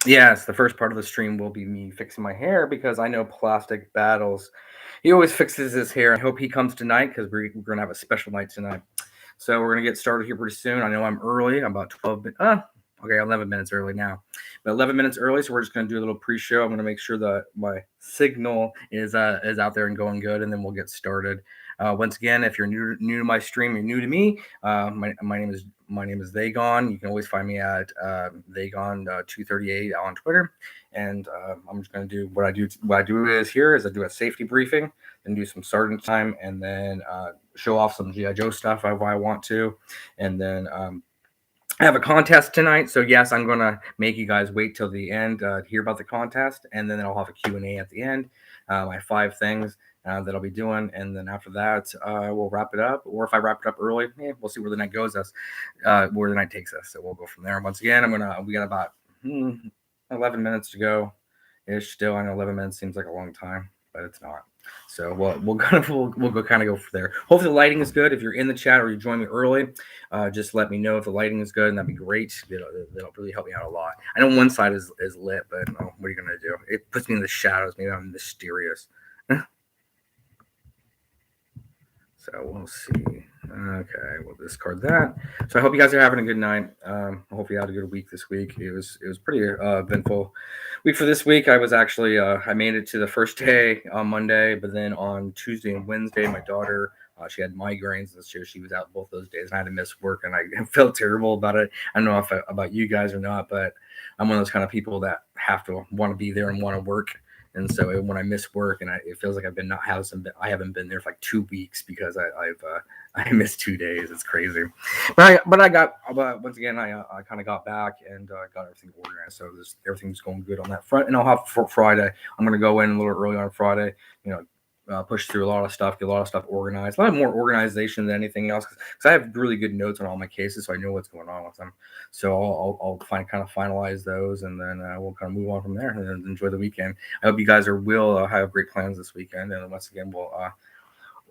Yes, the first part of the stream will be me fixing my hair because I know Plastic Battles. He always fixes his hair. I hope he comes tonight because we're going to have a special night tonight. So we're going to get started here pretty soon. I know I'm early. I'm about 12 minutes. Okay, 11 minutes early now. But 11 minutes early, so we're just going to do a little pre-show. I'm going to make sure that my signal is out there and going good, and then we'll get started. Once again, if you're new to my stream, you're new to me. My name is Vagon. You can always find me at Vagon238 on Twitter. And I'm just going to do what I do. What I do is here is I do a safety briefing, then do some sergeant time, and then show off some GI Joe stuff if I want to, and then I have a contest tonight, so yes, I'm gonna make you guys wait till the end to hear about the contest, and then I'll have a Q&A at the end. I have 5 things that I'll be doing, and then after that, we'll wrap it up. Or if I wrap it up early, we'll see where the night goes us, where the night takes us. So we'll go from there. Once again, we got about 11 minutes to go ish. Still, I know 11 minutes seems like a long time, but it's not. So we'll go kind of go from there. Hopefully the lighting is good. If you're in the chat or you join me early, just let me know if the lighting is good, and that'd be great. That'll really help me out a lot. I know one side is lit, but what are you gonna do? It puts me in the shadows. Maybe I'm mysterious. So we'll see. Okay, we'll discard that. So I hope you guys are having a good night. I hope you had a good week this week. It was pretty eventful week for this week. I was actually I made it to the first day on Monday, but then on Tuesday and Wednesday, my daughter she had migraines this year. She was out both those days, and I had to miss work, and I felt terrible about it. I don't know if about you guys or not, but I'm one of those kind of people that have to want to be there and want to work. And so when I miss work and it feels like I haven't been there for like 2 weeks because I missed 2 days. It's crazy. But once again, I kind of got back and got everything organized. So everything's going good on that front. And I'll have for Friday. I'm going to go in a little early on Friday, push through a lot of stuff, get a lot of stuff organized, a lot more organization than anything else. Because I have really good notes on all my cases, so I know what's going on with them. So I'll finalize those, and then we'll kind of move on from there and then enjoy the weekend. I hope you guys will have great plans this weekend. And once again,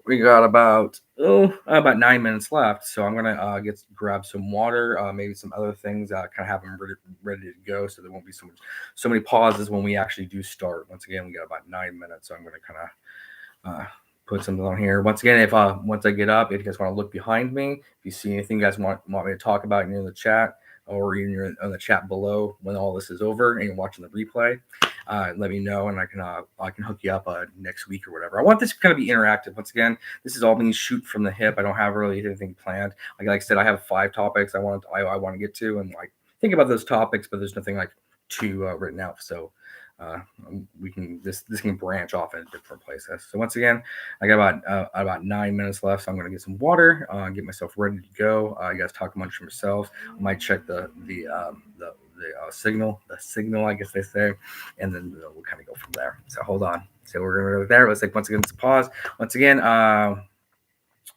we got about 9 minutes left, so I'm gonna grab some water, maybe some other things, kind of have them ready to go, so there won't be so many pauses when we actually do start. Once again, we got about 9 minutes, so I'm gonna kind of put something on here. Once again, if once I get up, if you guys want to look behind me, if you see anything you guys want me to talk about in the chat, or even in the chat below when all this is over and you're watching the replay, let me know, and I can hook you up next week or whatever. I want this to kind of be interactive. Once again, this is all being shoot from the hip. I don't have really anything planned. Like I said, I have 5 topics I want to get to, and like think about those topics, but there's nothing like too written out. So we can this can branch off in different places. So once again, I got about 9 minutes left, so I'm gonna get some water, get myself ready to go. You guys talk amongst yourselves. I might check the signal, I guess they say, and then we'll kind of go from there. So hold on. So we're gonna go there. Let's take once again, let's pause. Once again,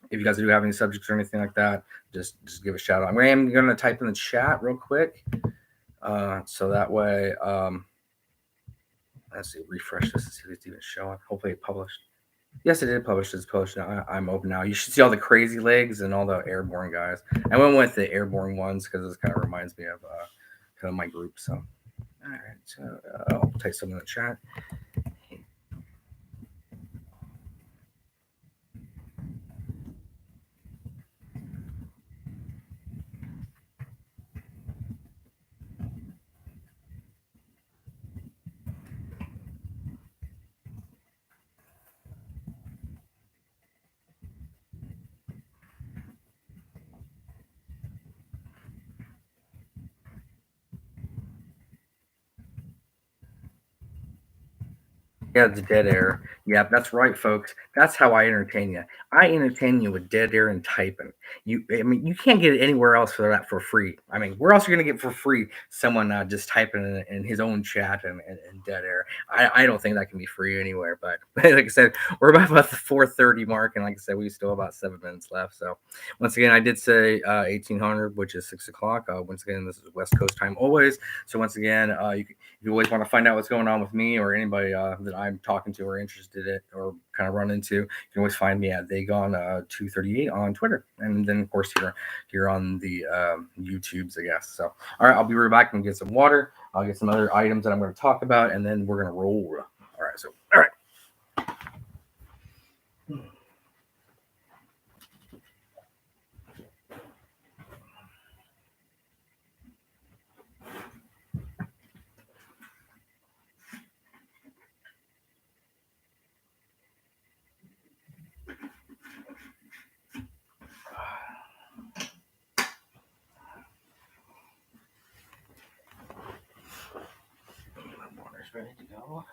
if you guys do have any subjects or anything like that, just give a shout out. I'm gonna type in the chat real quick, so that way. Let's see, refresh this to see if it's even showing. Hopefully it published. Yes, it did publish. It's published now. I'm open now. You should see all the crazy legs and all the airborne guys. I went with the airborne ones because this kind of reminds me of kind of my group. So, all right. So I'll type something in the chat. Yeah, the dead air. Yeah, that's right, folks. That's how I entertain you. I entertain you with dead air and typing. You can't get it anywhere else for that for free. I mean, where else are you gonna get for free someone just typing in his own chat and dead air? I don't think that can be free anywhere. But like I said, we're about the 4:30 mark, and like I said, we still have about 7 minutes left. So once again, I did say 1800, which is 6 o'clock. Once again, this is West Coast time always. So once again, if you always want to find out what's going on with me or anybody that I'm talking to or interested did it or kind of run into, you can always find me at Vagon238 on Twitter, and then of course here on the YouTubes, I guess. So all right, I'll be right back and get some water. I'll get some other items that I'm going to talk about, and then we're going to roll. All right, so all right. Water's ready to go.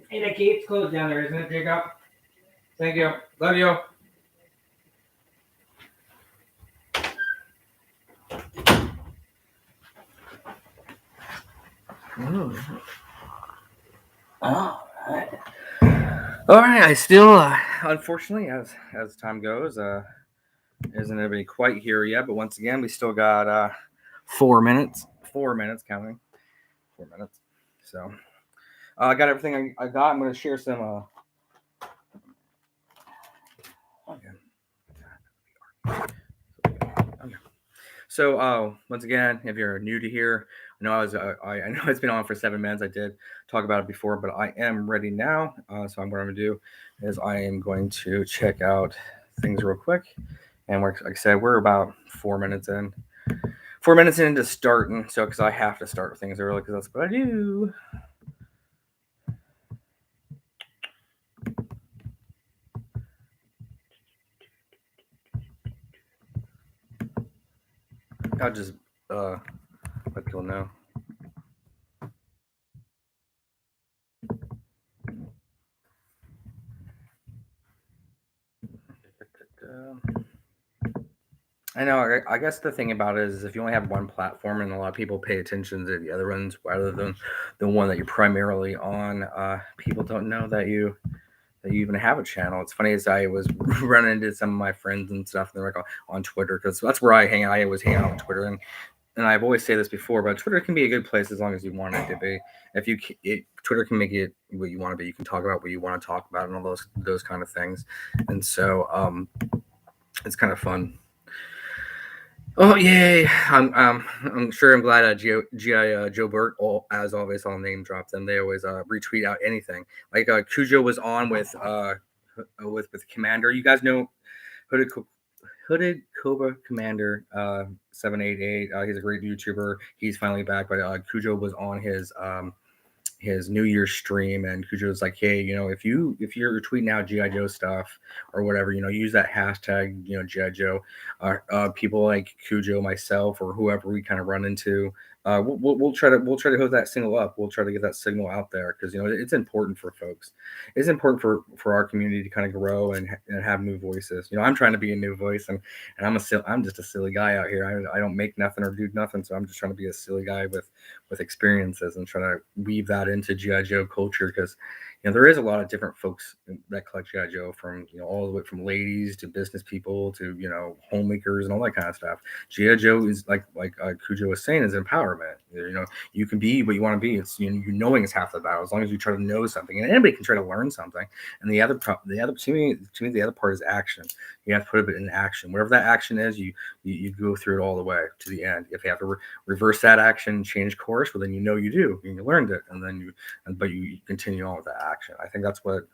Hey, the gate's closed down there, isn't it, Jacob? Thank you. Love you. All right. All right. I still, unfortunately, as time goes, isn't everybody quite here yet? But once again, we still got 4 minutes. 4 minutes counting. 4 minutes. So I got everything I got. I'm going to share some. Okay. So once again, if you're new to here, I know I know it's been on for 7 minutes. I did talk about it before, but I am ready now. So what I'm going to do is I am going to check out things real quick, and like I said, we're about 4 minutes in. 4 minutes into starting, so because I have to start things early because that's what I do. I'll just let people know. I know. I guess the thing about it is if you only have one platform and a lot of people pay attention to the other ones rather than the one that you're primarily on, people don't know that you even have a channel. It's funny as I was running into some of my friends and stuff, and they're like on Twitter because that's where I hang out. I always hang out on Twitter, and I've always said this before, but Twitter can be a good place as long as you want it to be. If you Twitter can make it what you want to be. You can talk about what you want to talk about and all those kind of things, and so it's kind of fun. Oh yay! I'm sure. I'm glad Joe Burt. As always, I'll name drop them. They always retweet out anything. Like Cujo was on with Commander. You guys know Hooded Cobra Commander 788. He's a great YouTuber. He's finally back. But Cujo was on his New Year's stream, and Cujo was like, "Hey, if you're tweeting out GI Joe stuff or whatever, use that hashtag, GI Joe." People like Cujo, myself, or whoever we kind of run into, we'll try to hook that signal up. We'll try to get that signal out there because it's important for folks. It's important for our community to kind of grow and have new voices. I'm trying to be a new voice, and I'm just a silly guy out here. I don't make nothing or do nothing, so I'm just trying to be a silly guy with experiences and trying to weave that into GI Joe culture because there is a lot of different folks that collect GI Joe, from all the way from ladies to business people to homemakers and all that kind of stuff. GI Joe is like Cujo was saying, is empowerment. You can be what you want to be. It's you knowing is half the battle. As long as you try to know something, and anybody can try to learn something. And the other part is action. You have to put it in action. Whatever that action is, you go through it all the way to the end. If you have to reverse that action, change course, well then you do, and you learned it, and then but you continue on with that action. I think that's what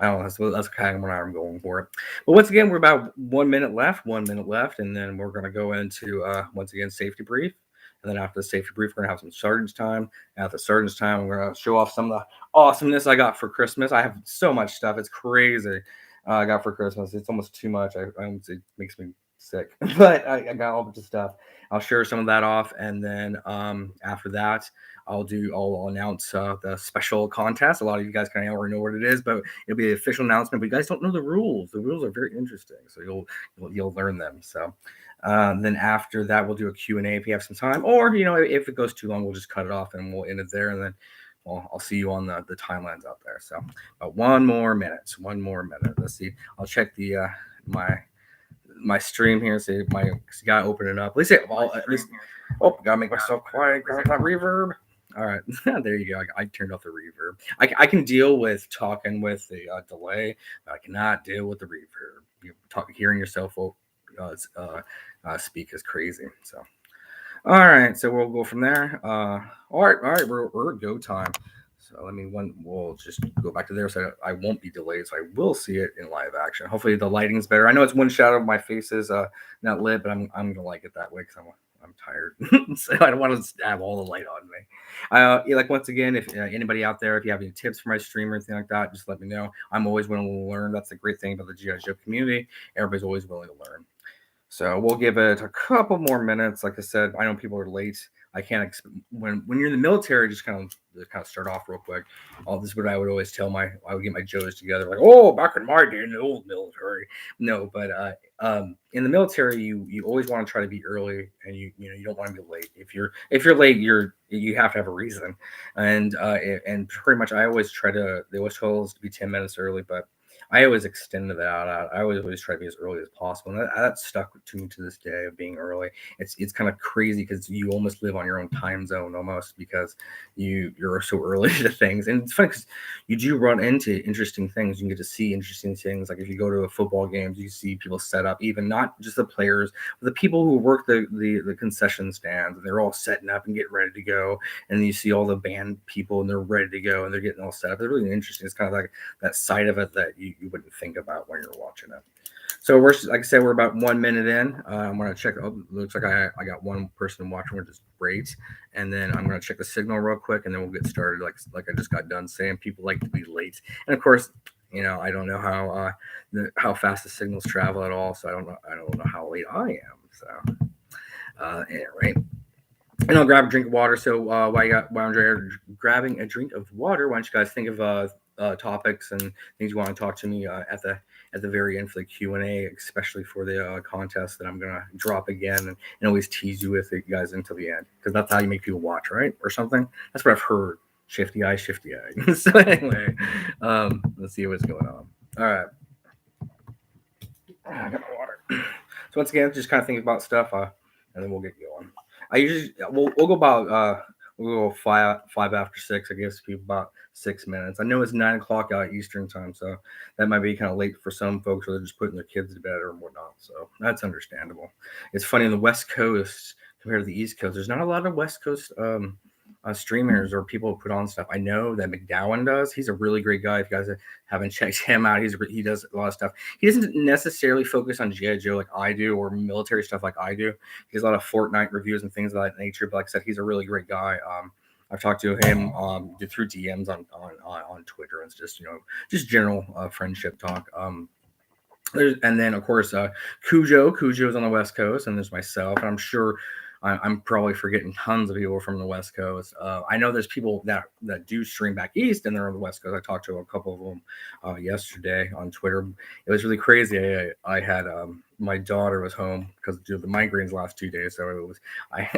I don't know. That's kind of what I'm going for. But once again, we're about 1 minute left. 1 minute left, and then we're gonna go into once again safety brief. And then after the safety brief, we're gonna have some sergeant's time. After sergeant's time, we're gonna show off some of the awesomeness I got for Christmas. I have so much stuff; it's crazy. I got for Christmas. It's almost too much. It makes me sick, but I got all bunch of stuff. I'll share some of that off, and then after that, I'll announce the special contest. A lot of you guys kind of already know what it is, but it'll be the official announcement. But you guys don't know the rules. The rules are very interesting, so you'll learn them. So then after that, we'll do a Q&A if you have some time, or if it goes too long, we'll just cut it off and we'll end it there, and then I'll see you on the timelines out there. So one more minute. Let's see. I'll check the my stream here. See, gotta open it up. At least. Oh, gotta make myself quiet. Got that reverb. All right, there you go. I turned off the reverb. I can deal with talking with the delay, but I cannot deal with the reverb. Hearing yourself speak is crazy. So, all right, so we'll go from there. All right, we're at go time. So we'll just go back to there. So I won't be delayed. So I will see it in live action. Hopefully the lighting's better. I know it's one shadow of my face is not lit, but I'm gonna like it that way because I'm tired. So I don't want to have all the light on me. Like once again, if anybody out there, if you have any tips for my stream or anything like that, just let me know. I'm always willing to learn. That's the great thing about the GI Joe community. Everybody's always willing to learn. So we'll give it a couple more minutes. Like I said, I know people are late. I can't when you're in the military, just kind of start off real quick. This is what I would always tell I would get my Joes together, like, oh, back in my day in the old military. No, but in the military, you always want to try to be early, and you don't want to be late. If you're late, you have to have a reason, and pretty much I always they always tell us to be 10 minutes early, but I always extend that out. I always try to be as early as possible, and that stuck to me to this day of being early. It's kind of crazy because you almost live on your own time zone almost because you're so early to things, and it's funny because you do run into interesting things. You can get to see interesting things, like if you go to a football games, you see people set up, even not just the players, but the people who work the concession stands, and they're all setting up and getting ready to go, and you see all the band people and they're ready to go and they're getting all set up. It's really interesting. It's kind of like that side of it that you wouldn't think about when you're watching it. So like I said, we're about 1 minute in. I'm gonna check. Oh, looks like I got one person watching, which is great. And then I'm gonna check the signal real quick, and then we'll get started. Like I just got done saying, people like to be late, and of course, I don't know how fast the signals travel at all, so I don't know how late I am. So, anyway. And I'll grab a drink of water. So while I'm grabbing a drink of water, why don't you guys think of topics and things you want to talk to me at the very end for the Q&A, especially for the contest that I'm gonna drop again and always tease you with it, guys, until the end, because that's how you make people watch, right, or something. That's what I've heard. Shifty eye. So anyway, let's see what's going on. All right, I got my water. So once again, just kind of think about stuff, and then we'll get going. We'll go about we'll go five after 6. I guess people about 6 minutes. I know it's 9 o'clock Eastern time, so that might be kind of late for some folks, or they're just putting their kids to bed or whatnot. So that's understandable. It's funny, on the West Coast compared to the East Coast, there's not a lot of West Coast streamers or people who put on stuff. I know that McDowell does. He's a really great guy. If you guys haven't checked him out, he does a lot of stuff. He doesn't necessarily focus on GI Joe like I do, or military stuff like I do. He has a lot of Fortnite reviews and things of that nature. But like I said, he's a really great guy. I've talked to him through DMs on Twitter. It's just general friendship talk. And then of course Cujo's on the West Coast, and there's myself, and I'm sure I'm probably forgetting tons of people from the West Coast. I know there's people that do stream back east and they're on the West Coast. I talked to a couple of them yesterday on Twitter. It was really crazy. I had my daughter was home because of the migraines the last 2 days, so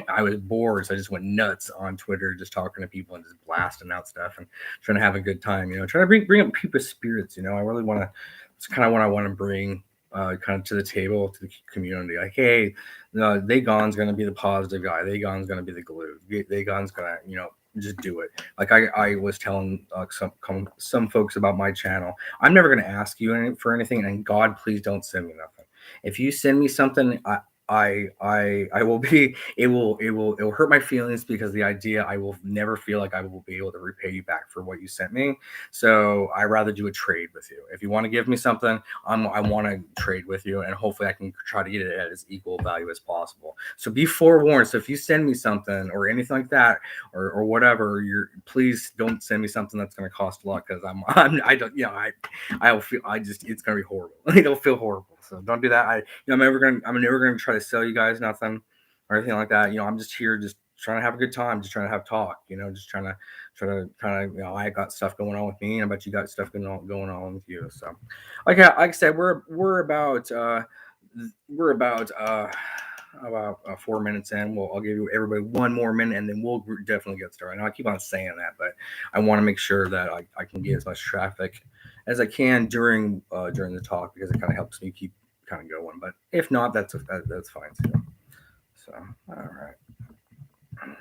I was bored, so I just went nuts on Twitter, just talking to people and just blasting out stuff and trying to have a good time. Trying to bring up people's spirits. I really want to. It's kind of what I want to bring kind of to the table to the community. Like, hey, Dagon's going to be the positive guy. Dagon's going to be the glue. Dagon's going to, just do it. Like I was telling some folks about my channel. I'm never going to ask you for anything, and God, please don't send me nothing. If you send me something, I will be it will hurt my feelings because the idea I will never feel like I will be able to repay you back for what you sent me. So I rather do a trade with you. If you want to give me something, I want to trade with you, and hopefully I can try to get it at as equal value as possible. So be forewarned. So if you send me something or anything like that or whatever, please don't send me something that's going to cost a lot because I don't I will feel it's going to be horrible. It'll feel horrible. So don't do that. I'm never gonna try to sell you guys nothing or anything like that. I'm just here, just trying to have a good time, just trying to have talk. Just trying to kind of I got stuff going on with me, and I bet you got stuff going on with you. So, like I said, we're about 4 minutes in. I'll give you everybody one more minute, and then we'll definitely get started. I know I keep on saying that, but I want to make sure that I can get as much traffic as I can during the talk because it kind of helps me keep kind of going. But if not, that's fine too. So all right.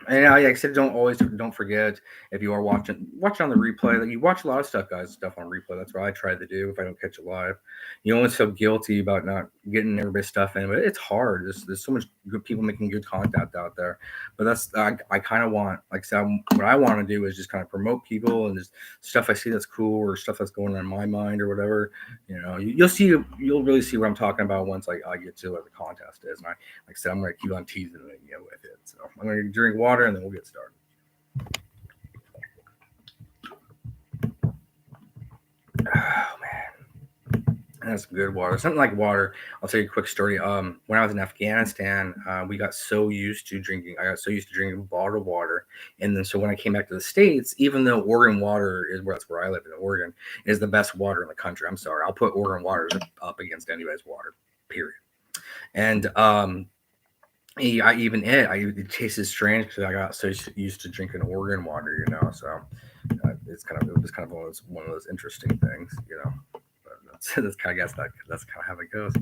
And like I said, don't forget if you are watch on the replay. Like you watch a lot of stuff on replay. That's what I try to do if I don't catch it live. You always feel guilty about not getting everybody's stuff in, but it's hard. There's so much good people making good content out there. But I kind of want, like I said, what I want to do is just kind of promote people and just stuff I see that's cool or stuff that's going on in my mind or whatever. You'll really see what I'm talking about once I get to what the contest is. And like I said, I'm going to keep on teasing it with it. So I'm going to drink water and then we'll get started. Oh man, that's good water. Something like water. I'll tell you a quick story. When I was in Afghanistan, we got so used to drinking. I got so used to drinking bottled water, and then so when I came back to the States, even though Oregon water that's where I live in Oregon, is the best water in the country. I'm sorry, I'll put Oregon water up against anybody's water. Period. And it tasted strange because I got so used to drinking Oregon water, So it was kind of one of those interesting things, But that's kind of that's kind of how it goes.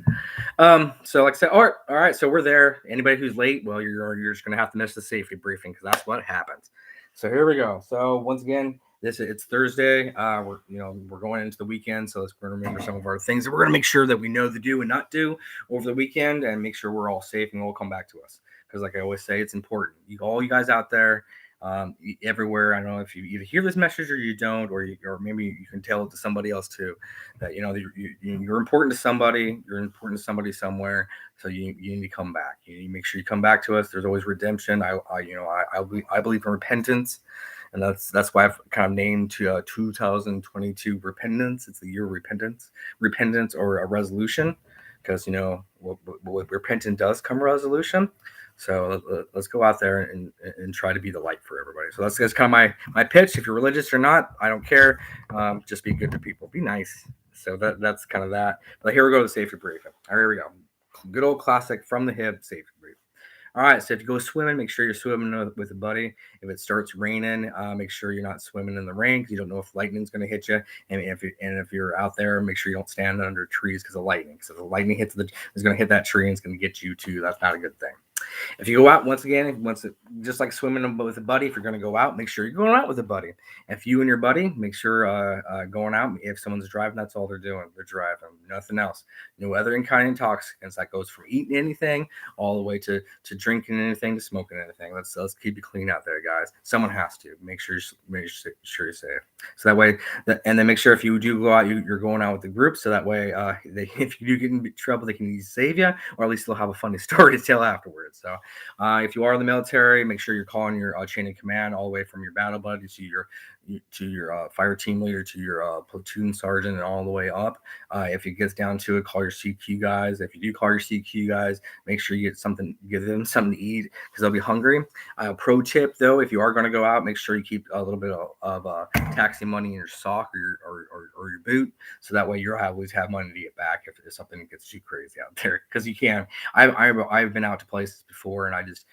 So like I said, all right. So we're there. Anybody who's late, well, you're just gonna have to miss the safety briefing because that's what happens. So here we go. So once again, it's Thursday. We're going into the weekend, so let's remember some of our things that we're gonna make sure that we know the do and not do over the weekend, and make sure we're all safe and we'll come back to us because, like I always say, it's important. All you guys out there. Everywhere. I don't know if you either hear this message or you don't, or maybe you can tell it to somebody else too. That you're important to somebody. You're important to somebody somewhere. So you need to come back. You need to make sure you come back to us. There's always redemption. I believe in repentance, and that's why I've kind of named 2022 repentance. It's the year of repentance or a resolution, because with repentance does come resolution. So let's go out there and try to be the light for everybody. So that's kind of my pitch. If you're religious or not, I don't care. Just be good to people. Be nice. So that's kind of that. But here we go to safety briefing. All right, here we go. Good old classic from the hip safety brief. All right, so if you go swimming, make sure you're swimming with a buddy. If it starts raining, make sure you're not swimming in the rain because you don't know if lightning's going to hit you. And if you're out there, make sure you don't stand under trees because of lightning. So the lightning is going to hit that tree and it's going to get you too. That's not a good thing. If you go out, just like swimming with a buddy, if you're going to go out, make sure you're going out with a buddy. If you and your buddy, make sure going out, if someone's driving, that's all they're doing. They're driving, nothing else. No other kind of intoxicants. That goes from eating anything all the way to drinking anything to smoking anything. Let's keep it clean out there, guys. Someone has to make sure you're safe. So that way, and then make sure if you do go out, you're going out with the group. So that way, if you do get in trouble, they can either save you, or at least they'll have a funny story to tell afterwards. So if you are in the military, make sure you're calling your chain of command all the way from your battle buddy to to your fire team leader, to your platoon sergeant, and all the way up. If it gets down to it, call your CQ guys. If you do call your CQ guys, make sure you give them something to eat because they'll be hungry. Pro tip though, if you are going to go out, make sure you keep a little bit of taxi money in your sock or your boot, so that way you'll always have money to get back if something gets too crazy out there. Because you can. I've been out to places before, and I just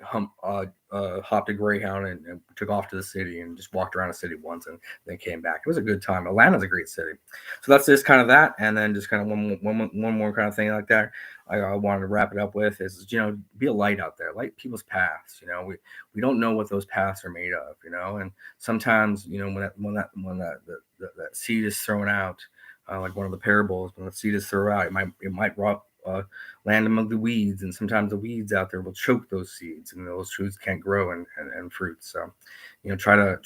hopped a Greyhound and took off to the city and just walked around the city once and then came back. It was a good time. Atlanta's a great city. So that's just kind of that. And then just kind of one more kind of thing like that I wanted to wrap it up with is, be a light out there, light people's paths. We don't know what those paths are made of, and sometimes, when that seed is thrown out, like one of the parables, when the seed is thrown out, it might land among the weeds, and sometimes the weeds out there will choke those seeds, and those seeds can't grow and fruit. So, try to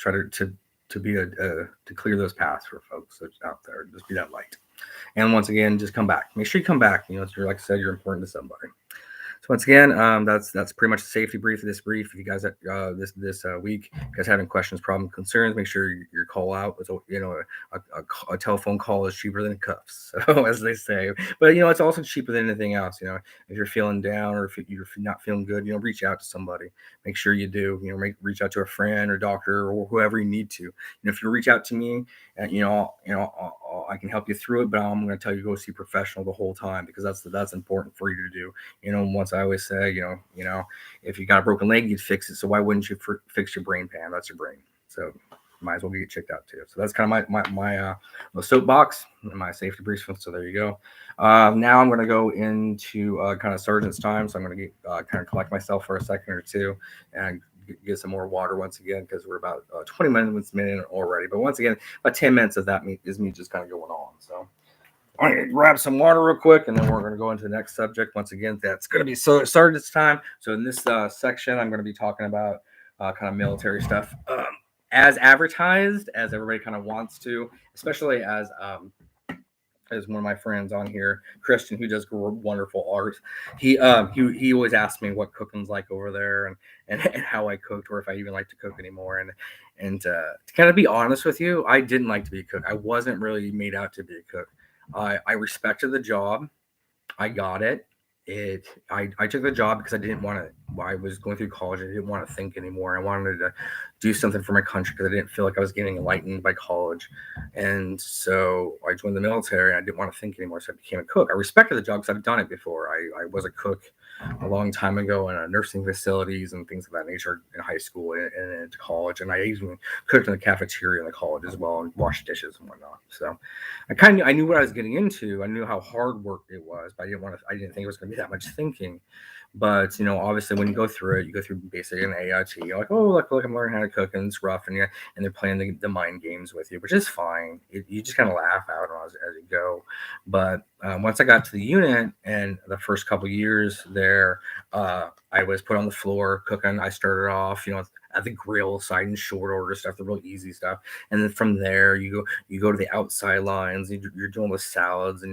be to clear those paths for folks out there. Just be that light. And once again, just come back. Make sure you come back. Like I said, you're important to somebody. So once again, that's pretty much the safety brief of this brief. If you guys this week, if you guys having questions, problems, concerns, make sure you call out. With a telephone call is cheaper than cuffs, so as they say. But it's also cheaper than anything else. If you're feeling down or if you're not feeling good, reach out to somebody. Make sure you do. Reach out to a friend or doctor or whoever you need to. If you reach out to me, and I can help you through it, but I'm going to tell you to go see a professional the whole time, because that's important for you to do. Once I always say, if you got a broken leg, you'd fix it. So why wouldn't you fix your brain pan? That's your brain. So might as well get checked out too. So that's kind of my soapbox and my safety brief. So there you go. Now I'm going to go into kind of sergeant's time. So I'm going to get kind of collect myself for a second or two and get some more water once again, because we're about 20 minutes in already. But once again, about 10 minutes of that is me just kind of going on. So I'm going to grab some water real quick, and then we're going to go into the next subject. Once again, that's going to be sergeant's time. So in this section, I'm going to be talking about kind of military stuff as advertised, as everybody kind of wants to, especially as one of my friends on here, Christian, who does wonderful art. He always asks me what cooking's like over there, and how I cooked, or if I even like to cook anymore. And to kind of be honest with you, I didn't like to be a cook. I wasn't really made out to be a cook. I respected the job. I got it. I took the job because I didn't want to. I was going through college. I didn't want to think anymore. I wanted to do something for my country because I didn't feel like I was getting enlightened by college. And so I joined the military. And I didn't want to think anymore, so I became a cook. I respected the job because I've done it before. I was a cook a long time ago in nursing facilities and things of that nature in high school and into college. And I even cooked in the cafeteria in the college as well, and washed dishes and whatnot. So I knew what I was getting into. I knew how hard work it was, but I didn't think it was going to be that much thinking. But obviously, when you go through it, you go through basic and AIT. You're like, oh, look, I'm learning how to cook, and it's rough, and they're playing the mind games with you, which is fine. You just kind of laugh out as you go. But once I got to the unit, and the first couple of years there, I was put on the floor cooking. I started off, at the grill side in short order stuff, the real easy stuff, and then from there you go to the outside lines. You're doing the salads and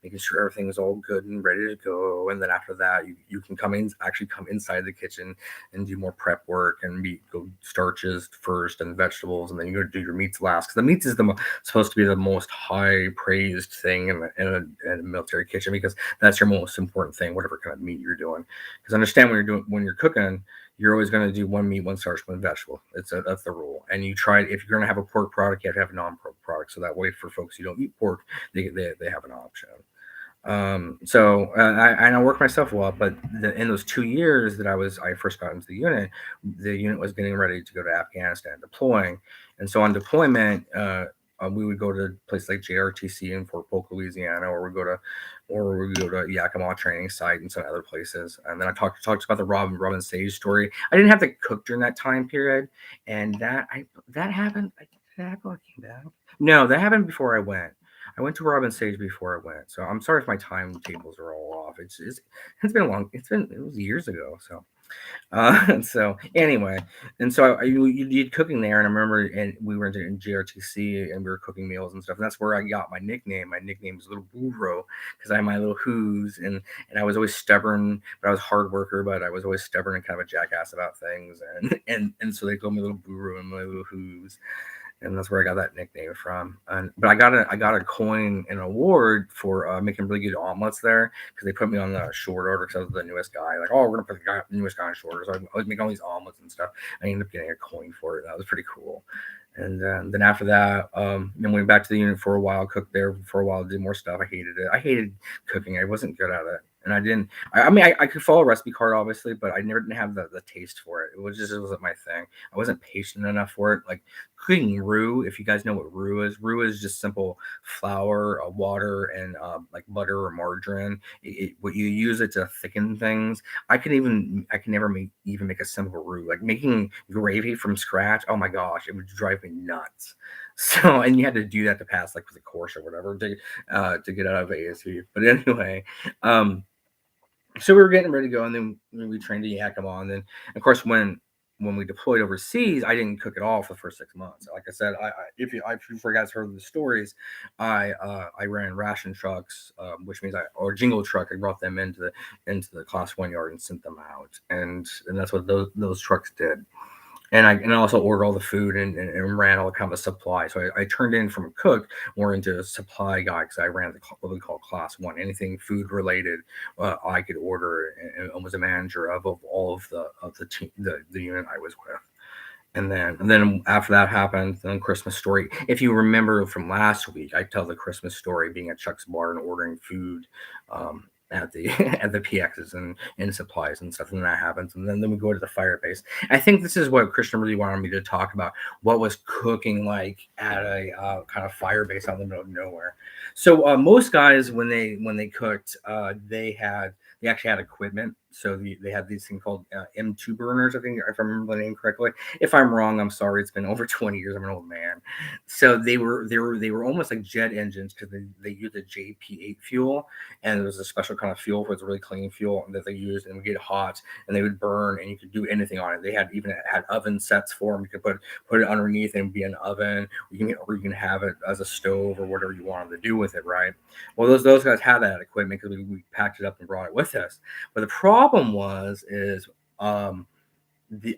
making sure everything's all good and ready to go. And then after that, you can come inside the kitchen and do more prep work and go starches first and vegetables, and then you go do your meats last, because the meats is supposed to be the most high praised thing in a military kitchen, because that's your most important thing, whatever kind of meat you're doing. Because understand, when you're cooking, you're always going to do one meat, one starch, one vegetable. That's the rule. And if you're going to have a pork product, you have to have a non-pork product. So that way, for folks who don't eat pork, they have an option. I worked myself well, but in those 2 years that I first got into the unit was getting ready to go to Afghanistan deploying. And so on deployment, we would go to places like JRTC in Fort Polk, Louisiana, or we go to Yakima training site and some other places. And then I talked about the Robin Sage story. I didn't have to cook during that time period, and that happened. Did that happen when I came back? No, that happened before I went. I went to Robin Sage before I went, so I'm sorry if my timetables are all off. It's been a long. It was years ago. So And so anyway, and so you did cooking there, and I remember, and we were in GRTC, and we were cooking meals and stuff, and that's where I got my nickname. My nickname was Little Burro because I had my little whoos, and I was always stubborn, but I was a hard worker, but I was always stubborn and kind of a jackass about things, and so they called me Little Burro and my little whoos, and that's where I got that nickname from. But I got a coin and award for making really good omelets there because they put me on the short order because I was the newest guy. Like, oh, we're gonna put the newest guy on short order. So I was making all these omelets and stuff. I ended up getting a coin for it. That was pretty cool. And then after that, then went back to the unit for a while, cooked there for a while, did more stuff. I hated it. I hated cooking. I wasn't good at it. And I didn't. I mean, I could follow a recipe card, obviously, but I never didn't have the taste for it. It wasn't my thing. I wasn't patient enough for it. Like cooking roux, if you guys know what roux is just simple flour, water, and like butter or margarine. What you use it to thicken things. I can never even make a simple roux. Like making gravy from scratch. Oh my gosh, it would drive me nuts. So, and you had to do that to pass like with a course or whatever to get out of ASU. But anyway, um, so we were getting ready to go, and then we trained to Yakima. And then, of course, when we deployed overseas, I didn't cook at all for the first 6 months. Like I said, if you guys heard the stories, I ran ration trucks, which means or jingle truck. I brought them into the class 1 yard and sent them out, and that's what those trucks did. And I also ordered all the food and ran all kind of supply. So I turned in from a cook more into a supply guy because I ran what we call class 1. Anything food related, I could order, and was a manager of all of the team, the unit I was with. And then after that happened, then Christmas story. If you remember from last week, I tell the Christmas story being at Chuck's bar and ordering food at the at the PXs and supplies and stuff, and that happens. And then we go to the fire base. I think this is what Christian really wanted me to talk about. What was cooking like at a kind of fire base out in the middle of nowhere. So most guys when they cooked, they actually had equipment. So they had these things called M2 burners, I think, if I remember the name correctly. If I'm wrong, I'm sorry. It's been over 20 years. I'm an old man. So they were almost like jet engines because they used a JP8 fuel, and there was a special kind of fuel for it's really clean fuel that they used, and it would get hot and they would burn, and you could do anything on it. They had oven sets for them. You could put it underneath and be an oven. You can have it as a stove or whatever you wanted to do with it, right? Well, those guys had that equipment because we packed it up and brought it with us. But the problem was is the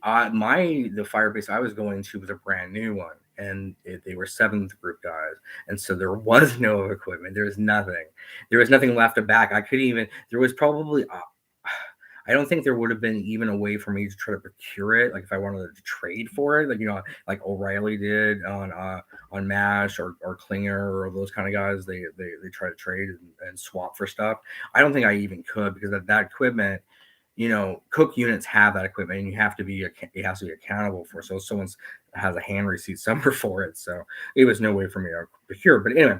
fire base I was going to was a brand new one, and they were seventh group guys, and so there was no equipment. There was nothing. There was nothing left to back. I could even there was probably. I don't think there would have been even a way for me to try to procure it, like if I wanted to trade for it, like like O'Reilly did on Mash or Klinger or those kind of guys. They try to trade and swap for stuff. I don't think I even could because that equipment, cook units have that equipment, and it has to be accountable for. So someone has a hand receipt somewhere for it. So it was no way for me to procure. But anyway,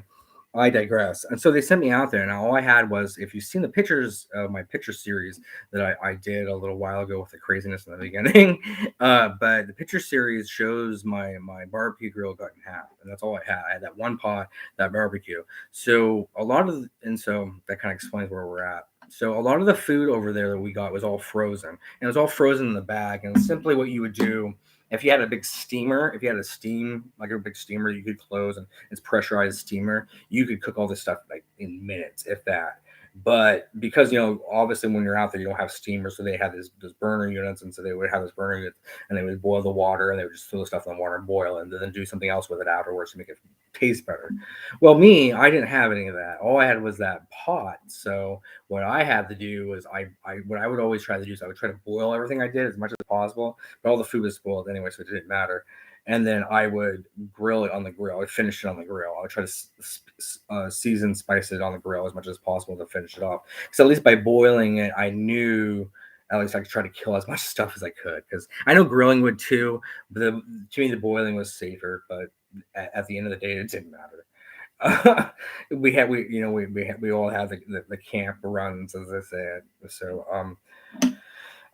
I digress. And so they sent me out there, and all I had was, if you've seen the pictures of my picture series that I did a little while ago with the craziness in the beginning, but the picture series shows my barbecue grill cut in half, and that's all I had. I had that one pot, that barbecue. So that kind of explains where we're at. So a lot of the food over there that we got was all frozen, and it was all frozen in the bag. And simply what you would do if you had a big steamer, if you had a steam like a big steamer, you could close, and it's pressurized steamer. You could cook all this stuff like in minutes, if that. But because obviously when you're out there, you don't have steamers, so they had this burner units, and so they would have this burner unit, and they would boil the water, and they would just throw the stuff in the water and boil, and then do something else with it afterwards to make it taste better. Well, I didn't have any of that. All I had was that pot. So what I had to do was what I would always try to do is I would try to boil everything I did as much as possible, but all the food was spoiled anyway, so it didn't matter. And then I would grill it on the grill. I would finish it on the grill. I would try to season, spice it on the grill as much as possible to finish it off. Because at least by boiling it, I knew at least I could try to kill as much stuff as I could. Because I know grilling would too, but to me the boiling was safer. But at the end of the day, it didn't matter. We all had the camp runs, as I said. So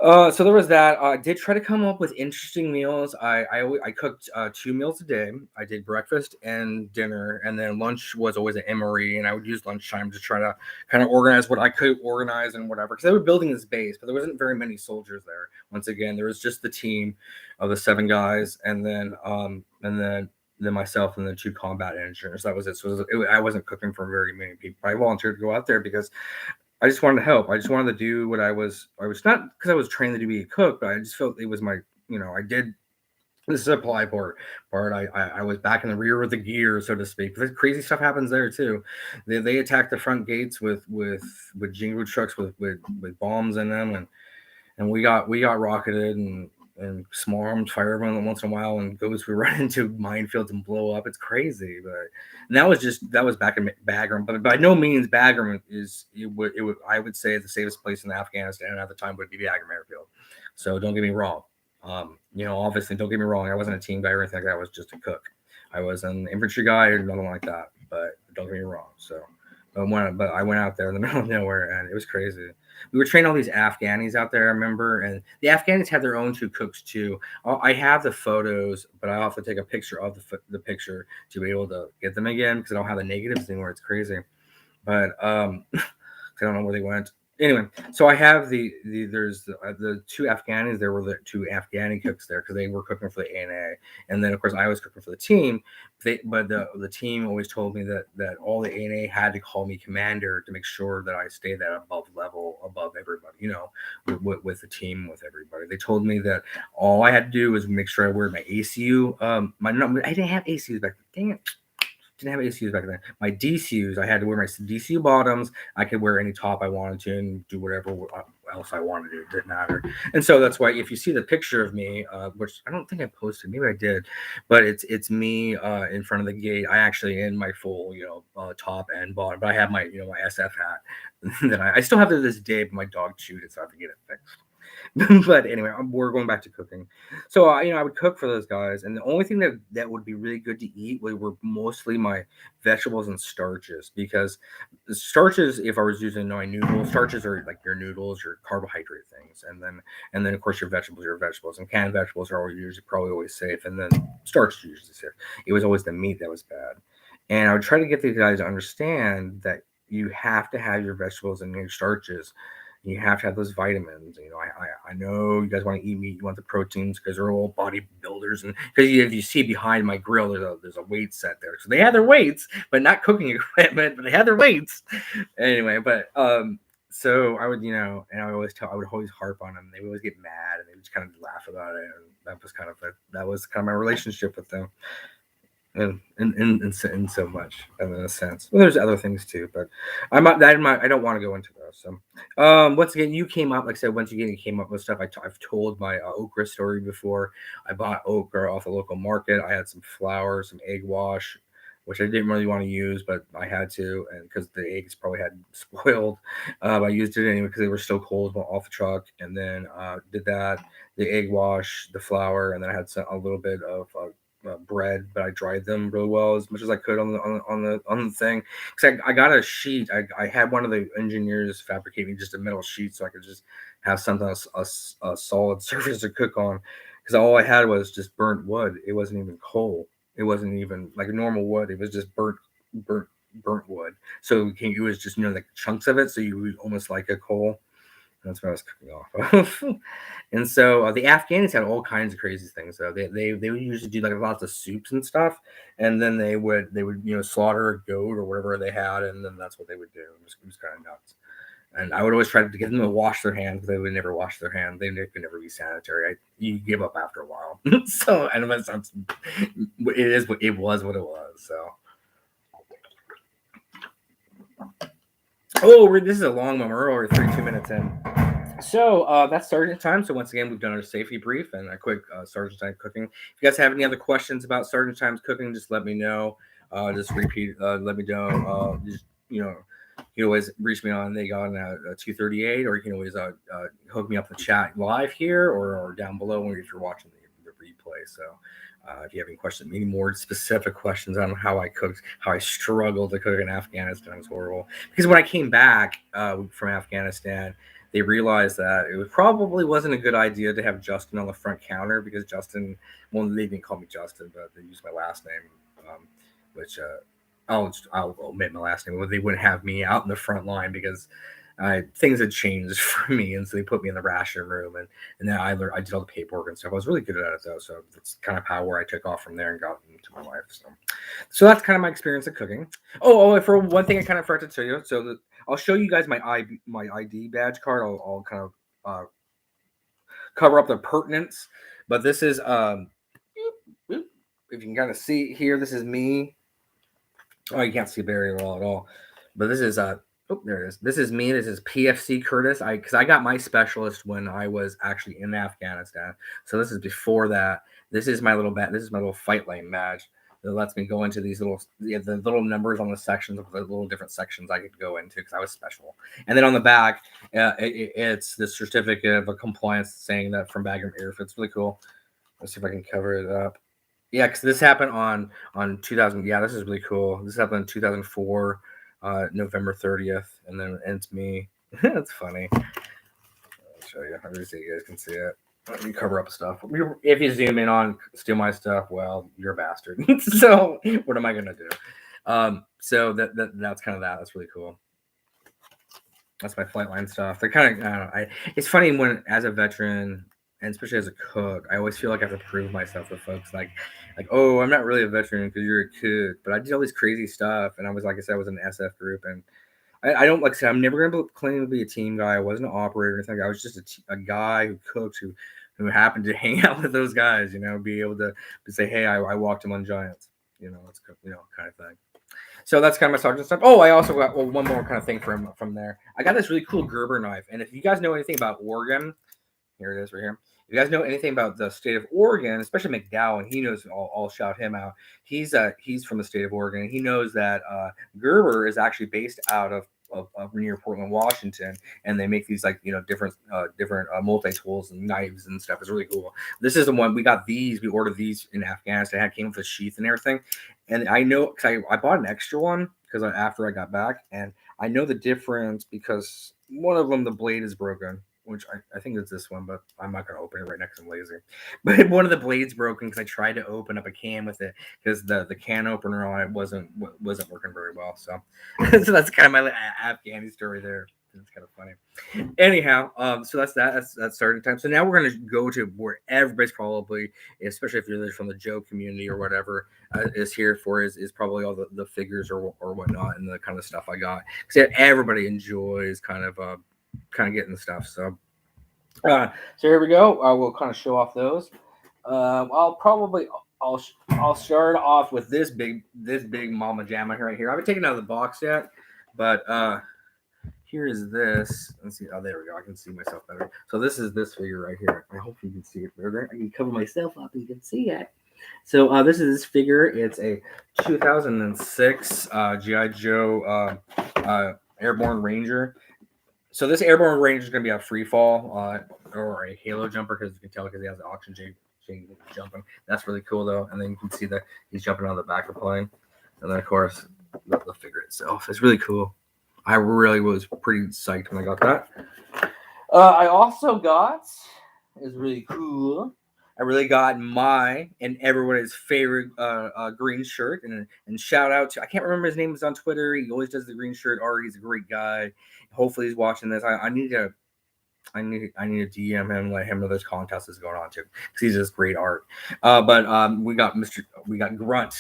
So there was that. I did try to come up with interesting meals. I cooked 2 meals a day. I did breakfast and dinner, and then lunch was always an MRE, and I would use lunchtime to try to kind of organize what I could organize and whatever. Because they were building this base, but there wasn't very many soldiers there. Once again, there was just the team of the 7 guys, and then myself and the 2 combat engineers. That was it. So I wasn't cooking for very many people. I volunteered to go out there because I just wanted to help. I just wanted to do what I was. I was not because I was trained to be a cook, but I just felt it was my. I did the supply part. I was back in the rear of the gear, so to speak. But crazy stuff happens there too. They attacked the front gates with jingle trucks with bombs in them, and we got rocketed and small arms fire every once in a while and goes we run into minefields and blow up. It's crazy, but and that was back in Bagram, but by no means Bagram is it would I would say the safest place in Afghanistan at the time would be Bagram Airfield. So don't get me wrong. Obviously, don't get me wrong. I wasn't a team guy or anything like that. I was just a cook. I was an infantry guy or nothing like that. But don't get me wrong. But I went out there in the middle of nowhere and it was crazy. We were training all these Afghanis out there, I remember, and the Afghanis had their own 2 cooks too. I have the photos, but I have to take a picture of the picture to be able to get them again because I don't have the negatives anymore. It's crazy, but I don't know where they went. Anyway, so I have the 2 Afghanis. There were the 2 Afghani cooks there because they were cooking for the ANA, and then of course I was cooking for the team. But the team always told me that all the ANA had to call me commander to make sure that I stayed that above level above everybody. With the team with everybody. They told me that all I had to do was make sure I wear my ACU. I didn't have ACUs back then. Dang it, didn't have ACUs back then. My DCUs, I had to wear my DCU bottoms. I could wear any top I wanted to and do whatever else I wanted to do. It didn't matter. And so that's why if you see the picture of me, which I don't think I posted, maybe I did, but it's me in front of the gate. I actually in my full top and bottom, but I have my my SF hat that I still have to this day, but my dog chewed it, so I have to get it fixed. But anyway, we're going back to cooking. So I would cook for those guys, and the only thing that would be really good to eat were mostly my vegetables and starches because the starches, if I was using my noodles, starches are like your noodles, your carbohydrate things, and then of course your vegetables, and canned vegetables are always usually probably always safe, and then starch is usually safe. It was always the meat that was bad, and I would try to get these guys to understand that you have to have your vegetables and your starches. You have to have those vitamins. I know you guys want to eat meat. You want the proteins because they're all bodybuilders, and because if you see behind my grill, there's a weight set there. So they had their weights, but not cooking equipment. But they had their weights anyway. But so I would and I would always harp on them. They would always get mad, and they would just kind of laugh about it. And that was kind of my relationship with them in so much in a sense. Well, there's other things too, but I don't want to go into those. So, once again, you came up, like I said, once again, you came up with stuff. I've told my okra story before. I bought okra off a local market. I had some flour, some egg wash, which I didn't really want to use, but I had to, and because the eggs probably had spoiled, I used it anyway because they were still cold off the truck, and then did that, the egg wash, the flour, and then I had a little bit of bread, but I dried them really well as much as I could on the thing. Because I got a sheet. I had one of the engineers fabricate me just a metal sheet so I could just have something a solid surface to cook on. Because all I had was just burnt wood. It wasn't even coal. It wasn't even like a normal wood. It was just burnt burnt wood. So it was just like chunks of it. So you would almost like a coal. That's what I was cooking off of. And so the Afghans had all kinds of crazy things. So they would usually do like lots of soups and stuff, and then they would slaughter a goat or whatever they had, and then that's what they would do. It was kind of nuts. And I would always try to get them to wash their hands, but they would never wash their hands. They could never be sanitary. You give up after a while. So and it sounds, it was what it was. So this is a long one. We're over 32 minutes in. So that's sergeant time. So once again, we've done our safety brief and a quick sergeant time cooking. If you guys have any other questions about sergeant times cooking, just let me know. Just repeat. Let me know. Just you can always reach me on they got 238, or you can always hook me up in the chat live here or down below if you're watching the replay. So. If you have any questions, any more specific questions on how I cooked, how I struggled to cook in Afghanistan, it was horrible. Because when I came back from Afghanistan, they realized that probably wasn't a good idea to have Justin on the front counter because Justin, well, they didn't call me Justin, but they used my last name, which I'll omit my last name. But they wouldn't have me out in the front line because things had changed for me, and so they put me in the ration room, and then I learned, I did all the paperwork and stuff. I was really good at it though, so that's kind of how where I took off from there and got into my life. So that's kind of my experience of cooking. Oh, and for one thing, I kind of forgot to tell you. So I'll show you guys my ID badge card. I'll kind of cover up the pertinence, but this is if you can kind of see here, this is me. Oh, you can't see Barry at all. But this is oh, there it is. This is me. This is PFC Curtis. Because I got my specialist when I was actually in Afghanistan. So this is before that. This is my little This is my little fight lane badge that lets me go into these the little numbers on the sections of the little different sections I could go into because I was special. And then on the back, it's the certificate of compliance saying that from Bagram Airfield. It's really cool. Let's see if I can cover it up. Yeah, because this happened on 2000. Yeah, this is really cool. This happened in 2004, November 30th, and it's me. That's funny. I'll show you. Let me see if you guys can see it. Let me cover up stuff. If you zoom in on steal my stuff, well, you're a bastard. So what am I gonna do? So that's kind of that. That's really cool. That's my flight line stuff. They're kind of. I don't know. It's funny when, as a veteran, and especially as a cook, I always feel like I have to prove myself to folks. Like, oh, I'm not really a veteran because you're a cook, but I did all this crazy stuff, and I was, like I said, I was in an SF group, and I don't, like I said, I'm never gonna claim to be a team guy. I wasn't an operator or anything. I was just a guy who cooked who happened to hang out with those guys. Be able to say, hey, I walked him on Giants. Let's go, kind of thing. So that's kind of my sergeant stuff. Oh, I also got one more kind of thing from there. I got this really cool Gerber knife, and if you guys know anything about Oregon, here it is right here. If you guys know anything about the state of Oregon, especially McDowell, and he knows, I'll shout him out. He's from the state of Oregon, and he knows that Gerber is actually based out of near Portland, Washington, and they make these different multi-tools and knives and stuff. It's really cool. This is the one we got. We ordered these in Afghanistan. It came with a sheath and everything, and I know because I bought an extra one because after I got back, and I know the difference because one of them, the blade is broken, which I think it's this one, but I'm not going to open it right next to I'm lazy. But one of the blades broken because I tried to open up a can with it because the can opener on it wasn't working very well. So so that's kind of my Afghani story there. It's kind of funny. Anyhow, so that's starting time. So now we're going to go to where everybody's probably, especially if you're from the Joe community or whatever, is here for is probably all the figures or whatnot and the kind of stuff I got. Because everybody enjoys kind of getting stuff. So here we go. We'll kind of show off those. I'll start off with this big Mama Jamma right here. I haven't taken it out of the box yet, but here is this. Let's see. Oh, there we go. I can see myself better. So this is this figure right here. I hope you can see it better. I can cover myself up and you can see it. So this is this figure. It's a 2006 GI Joe Airborne Ranger. So this Airborne Ranger is going to be a free fall or a halo jumper because you can tell because he has the oxygen chain jumping. That's really cool though. And then you can see that he's jumping on the back of the plane. And then of course the figure itself is really cool. I really was pretty psyched when I got that. I also got is really cool. I really got my and everybody's favorite green shirt and shout out to, I can't remember his name, is on Twitter. He always does the green shirt. He's a great guy. Hopefully he's watching this. I need to DM him, let him know this contest is going on too, because he's just great art. But we got Grunt,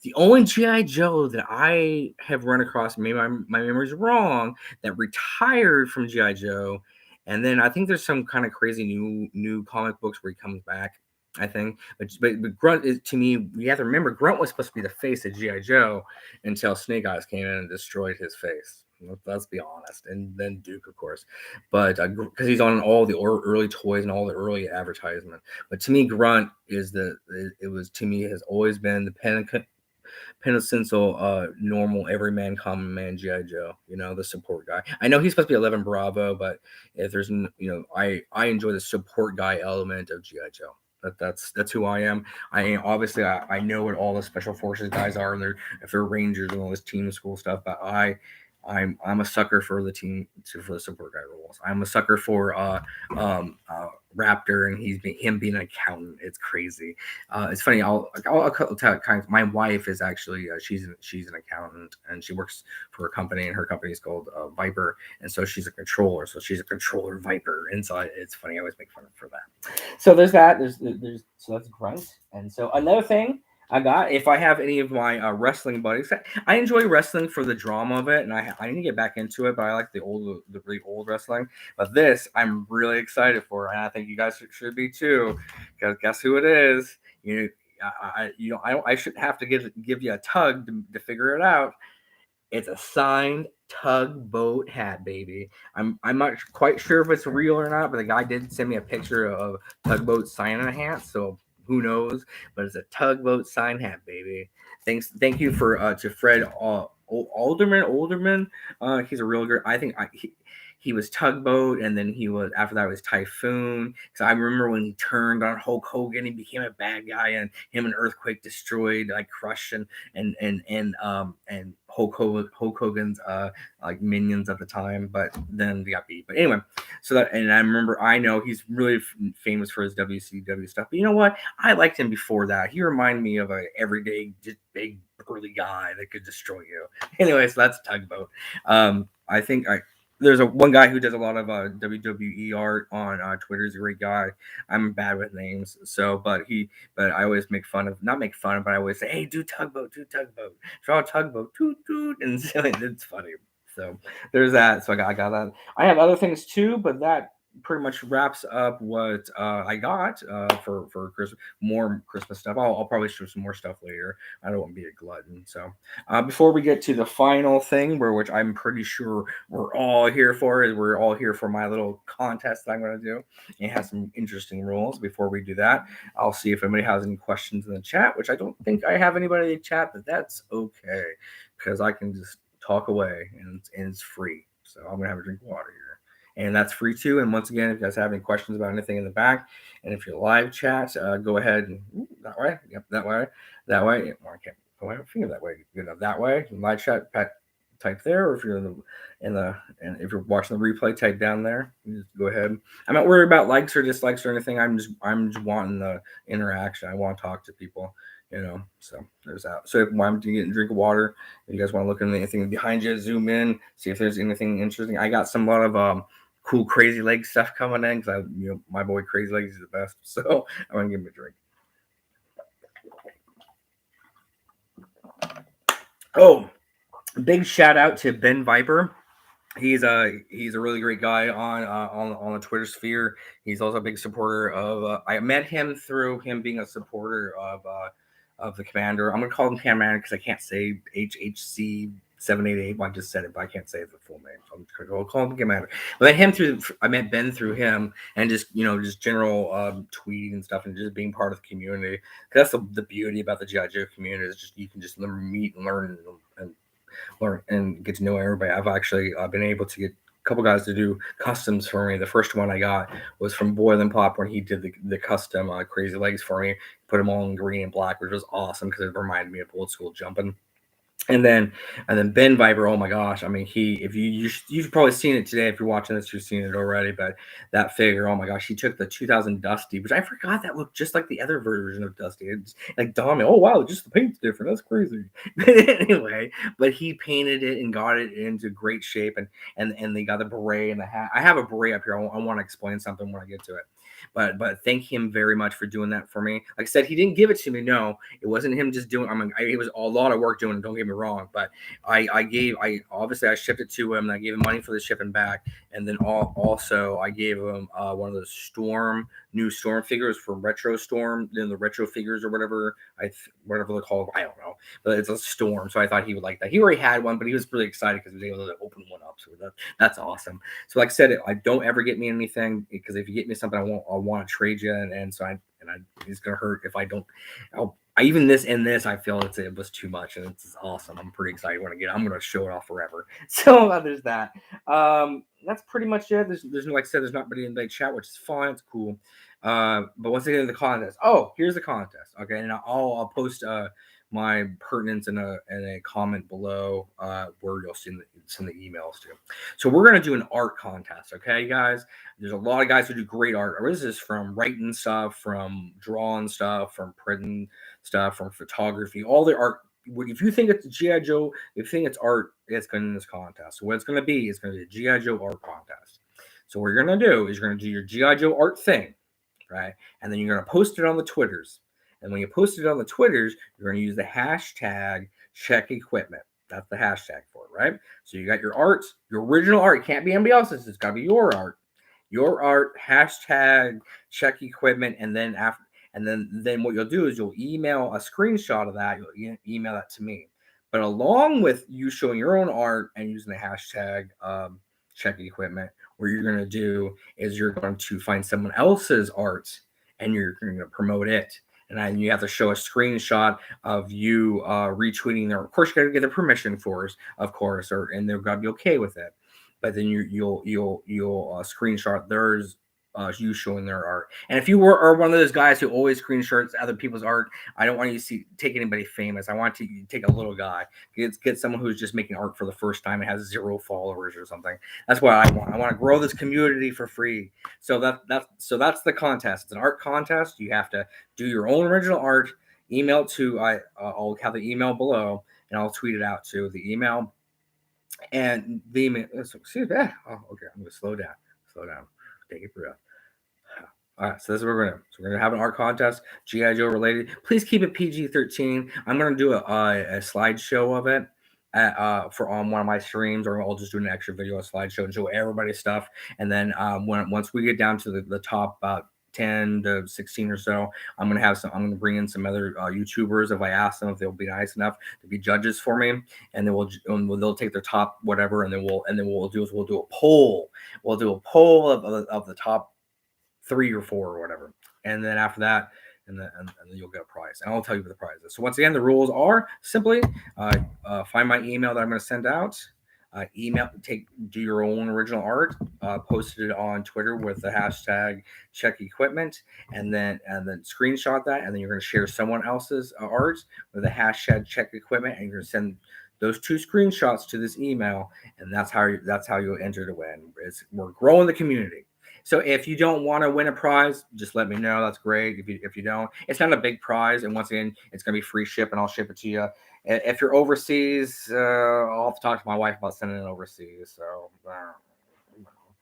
the only GI Joe that I have run across. Maybe my memory's wrong. That retired from GI Joe, and then I think there's some kind of crazy new comic books where he comes back. I think, but Grunt is, to me, we have to remember Grunt was supposed to be the face of GI Joe until Snake Eyes came in and destroyed his face. Let's be honest, and then Duke, of course, but because he's on all the early toys and all the early advertisement. But to me, Grunt has always been the quintessential normal everyman common man GI Joe. The support guy. I know he's supposed to be 11 Bravo, but if there's I enjoy the support guy element of GI Joe. That's who I am. I know what all the special forces guys are, and if they're Rangers and all this team school stuff, but I'm a sucker for the for the support guy roles. I'm a sucker for um uh Raptor, and him being an accountant. It's crazy. It's funny. I'll tell kind of, my wife is actually she's an accountant, and she works for a company, and her company is called Viper, and so she's a controller. So she's a controller Viper, and so it's funny. I always make fun of her for that. So there's that. There's so that's grunt. And so another thing I got, if I have any of my wrestling buddies, I enjoy wrestling for the drama of it, and I need to get back into it. But I like the really old wrestling. But this I'm really excited for, and I think you guys should be too. Because guess who it is? I shouldn't have to give you a tug to figure it out. It's a signed tugboat hat, baby. I'm not quite sure if it's real or not, but the guy did send me a picture of tugboat signing a hat, so who knows? But it's a tugboat sign hat, baby. Thank you for to Fred Alderman. He's a real good. I think he was tugboat, and then he was after that was typhoon. So I remember when he turned on Hulk Hogan, he became a bad guy, and him and Earthquake destroyed, like crushed and Hulk Hogan's like minions at the time, but then they got beat. But anyway, so that, and I remember, I know he's really famous for his WCW stuff, but you know what? I liked him before that. He reminded me of a everyday, just big burly guy that could destroy you. Anyway, so that's Tugboat. I think there's one guy who does a lot of WWE art on Twitter. He's a great guy. I'm bad with names, so but I always make fun of, not make fun of, but I always say, "Hey, do Tugboat, draw a tugboat, toot toot," and so it's funny. So there's that. So I got that. I have other things too, but that pretty much wraps up what I got for Christmas. More Christmas stuff. I'll probably show some more stuff later. I don't want to be a glutton. So before we get to the final thing, which I'm pretty sure we're all here for, is we're all here for my little contest that I'm going to do. It has some interesting rules. Before we do that, I'll see if anybody has any questions in the chat, which I don't think I have anybody in the chat, but that's okay because I can just talk away, and it's free. So I'm gonna have a drink of water here, and that's free too. And once again, if you guys have any questions about anything in the back, and if you're live chat, go ahead and that way. Yep, that way. That way. Well, I can't go my finger that way. Good enough. That way. Live chat. Type there, or if you're and if you're watching the replay, type down there. You just go ahead. I'm not worried about likes or dislikes or anything. I'm just wanting the interaction. I want to talk to people. So there's that. So if I'm to get a drink of water, if you guys want to look at anything behind you, zoom in, see if there's anything interesting. I got some lot of cool Crazy Legs stuff coming in because my boy Crazy Legs is the best. So I want to give him a drink. Oh, big shout out to Ben Viper. He's a really great guy on the Twitter sphere. He's also a big supporter of. I met him through him being a supporter of the Commander. I'm gonna call him Commander because I can't say HHC 788. Well, I just said it, but I can't say the full name. So I'm just gonna call him Commander. But I met Ben through him, and just general tweeting and stuff, and just being part of the community. That's the beauty about the GI Joe community, is just you can just meet and learn and learn and get to know everybody. I've actually been able to get a couple guys to do customs for me. The first one I got was from Boiling Pop when he did the custom Crazy Legs for me. Put them all in green and black, which was awesome because it reminded me of old school jumping. And then Ben Viper, oh my gosh! I mean, you've probably seen it today. If you're watching this, you've seen it already. But that figure, oh my gosh, he took the 2000 Dusty, which I forgot that looked just like the other version of Dusty. It's like Dominic. Oh wow, just the paint's different. That's crazy. Anyway, but he painted it and got it into great shape, and they got the beret and the hat. I have a beret up here. I want to explain something when I get to it. But thank him very much for doing that for me. Like I said, he didn't give it to me. No, it wasn't him just doing. It was a lot of work doing it. Don't get me wrong, but I obviously I shipped it to him, and I gave him money for the shipping back, and then also I gave him one of those new Storm figures for Retro Storm, the retro figures or whatever whatever they're called. I don't know, but it's a Storm, so I thought he would like that. He already had one, but he was really excited because he was able to open one up. So that's awesome. So like I said, I don't ever get me anything, because if you get me something, I want to trade you, and so it's gonna hurt if I don't. Even this I feel it was too much, and it's awesome. I'm pretty excited when I'm gonna show it off forever. So there's that. That's pretty much it. There's like I said, there's not really anybody chat, which is fine. It's cool. But once again, the contest. Oh, here's the contest. Okay, and I'll post my pertinence in a comment below where you'll send the emails to. So we're gonna do an art contest, okay, guys? There's a lot of guys who do great art. This is from writing stuff, from drawing stuff, from printing stuff, from photography, all the art. If you think it's GI Joe, if you think it's art, it's going to in this contest. So what it's going to be is going to be a GI Joe art contest. So what you're going to do is you're going to do your GI Joe art thing, right? And then you're going to post it on the Twitters. And when you post it on the Twitters, you're going to use the hashtag check equipment. That's the hashtag for it, right? So you got your art, your original art. It can't be anybody else's. It's got to be your art. Your art, hashtag check equipment, and then after. And then what you'll do is you'll email a screenshot of that. You'll email that to me. But along with you showing your own art and using the hashtag check equipment, what you're going to do is you're going to find someone else's art and you're going to promote it. And then you have to show a screenshot of you retweeting their. Of course, you got to get their permission first, of course, and they're going to be okay with it. But then you'll screenshot theirs. You showing their art. And if you are one of those guys who always screenshots other people's art, I don't want you to take anybody famous. I want to take a little guy. Get someone who's just making art for the first time and has 0 followers or something. That's what I want. I want to grow this community for free. So that's the contest. It's an art contest. You have to do your own original art. Email to I'll have the email below and I'll tweet it out to the email. And the email. Excuse me. Oh, okay. I'm gonna slow down. Take a breath. All right, so this is what we're gonna. So we're gonna have an art contest, GI Joe related. Please keep it PG-13. I'm gonna do a slideshow of it for on one of my streams, or I'll just do an extra video, a slideshow, and show everybody's stuff. And then once we get down to the top 10 to 16 or so, I'm gonna bring in some other YouTubers if I ask them if they'll be nice enough to be judges for me, and then they'll take their top whatever, and then we'll do a poll. We'll do a poll of the top 3 or 4 or whatever, and then after that, and then you'll get a prize, and I'll tell you what the prize is. So once again, the rules are simply find my email that I'm going to send out. Do your own original art, post it on Twitter with the hashtag check equipment, and then screenshot that, and then you're going to share someone else's art with the hashtag check equipment, and you're going to send those 2 screenshots to this email, and that's how you'll enter to win. We're growing the community. So if you don't want to win a prize, just let me know. That's great. If you don't, it's not a big prize, and once again, it's going to be free ship, and I'll ship it to you. If you're overseas, I'll have to talk to my wife about sending it overseas. So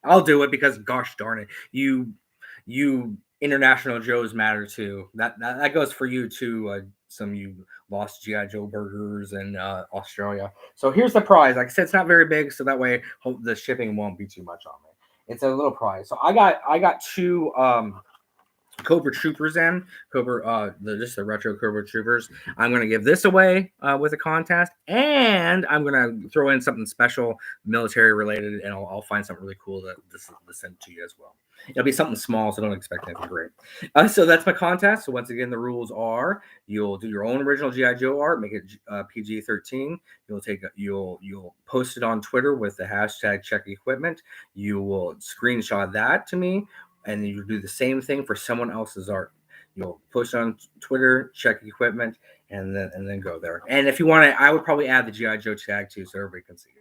I'll do it because, gosh darn it, you international Joes matter too. That goes for you too. Some you lost GI Joe burgers in Australia. So here's the prize. Like I said, it's not very big, so that way the shipping won't be too much on me. It's a little prize. So I got 2 Cobra Troopers in. Just the retro Cobra Troopers. I'm going to give this away with a contest, and I'm going to throw in something special, military related, and I'll find something really cool to send to you as well. It'll be something small, so don't expect anything great. So that's my contest. So once again, the rules are: you'll do your own original GI Joe art, make it PG-13. You'll post it on Twitter with the hashtag check equipment. You will screenshot that to me, and you do the same thing for someone else's art. You'll post on Twitter, check equipment, and then go there. And if you want to, I would probably add the GI Joe tag too, so everybody can see it.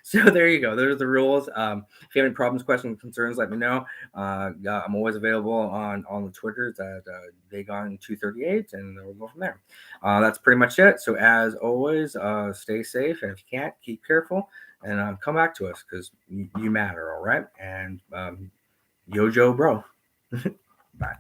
So there you go. Those are the rules. If you have any problems, questions, concerns, let me know. I'm always available on the Twitters at Dagon238, and we'll go from there. That's pretty much it. So as always, stay safe, and if you can't, keep careful, and come back to us because you matter. All right, and Yo Joe, bro. Bye.